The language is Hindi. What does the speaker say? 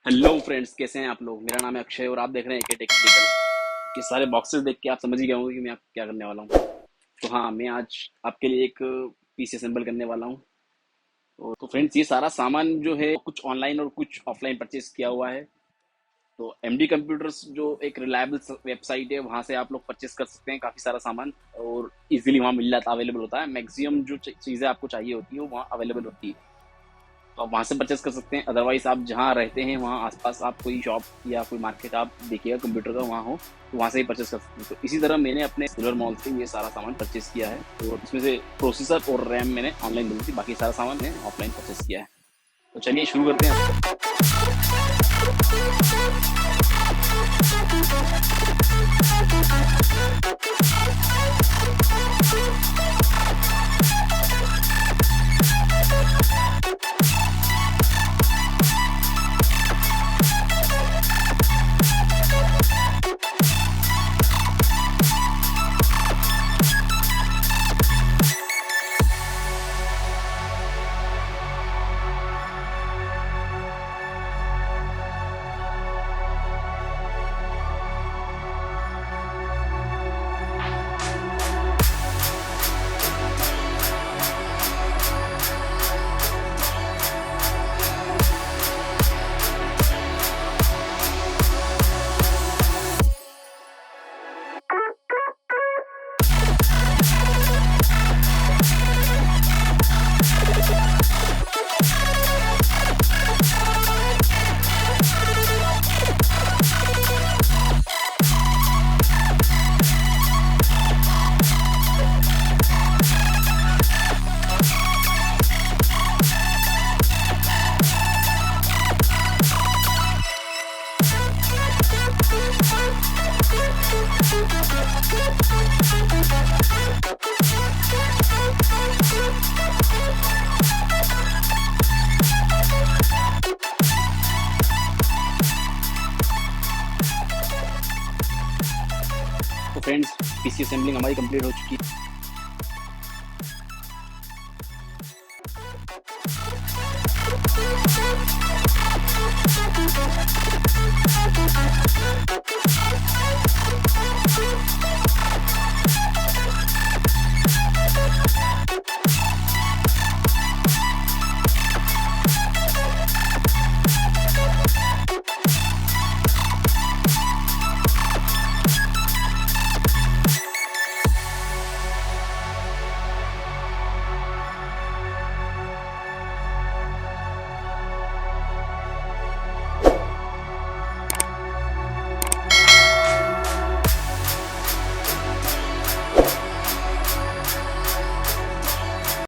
हेलो फ्रेंड्स, कैसे हैं आप लोग। मेरा नाम है अक्षय और आप देख रहे हैं एके टेक्निकल। ये सारे बॉक्सेस देख के आप समझ ही गए होंगे कि मैं आप क्या करने वाला हूँ। तो हाँ, मैं आज आपके लिए एक पीसी असेंबल करने वाला हूँ। तो फ्रेंड्स, ये सारा सामान जो है कुछ ऑनलाइन और कुछ ऑफलाइन परचेज किया हुआ है। तो एमडी कंप्यूटर्स जो एक रिलायबल वेबसाइट है, वहाँ से आप लोग परचेस कर सकते हैं काफ़ी सारा सामान। और इजीली वहाँ मिल जाता, अवेलेबल होता है। मैक्सिमम जो चीज़ें आपको चाहिए होती है वो वहाँ अवेलेबल होती है। तो आप वहाँ से परचेस कर सकते हैं। अदरवाइज आप जहाँ रहते हैं वहाँ आसपास आप कोई शॉप या कोई मार्केट आप देखिएगा कंप्यूटर का वहाँ हो, तो वहाँ से ही परचेस कर सकते हैं। तो इसी तरह मैंने अपने सेलर मॉल से ये सारा सामान परचेस किया है। तो इसमें से प्रोसेसर और रैम मैंने ऑनलाइन ली थी, बाकी सारा सामान मैंने ऑफलाइन परचेस किया है। तो चलिए शुरू करते हैं। तो फ्रेंड्स, पीसी असेंबलिंग हमारी कंप्लीट हो चुकी है।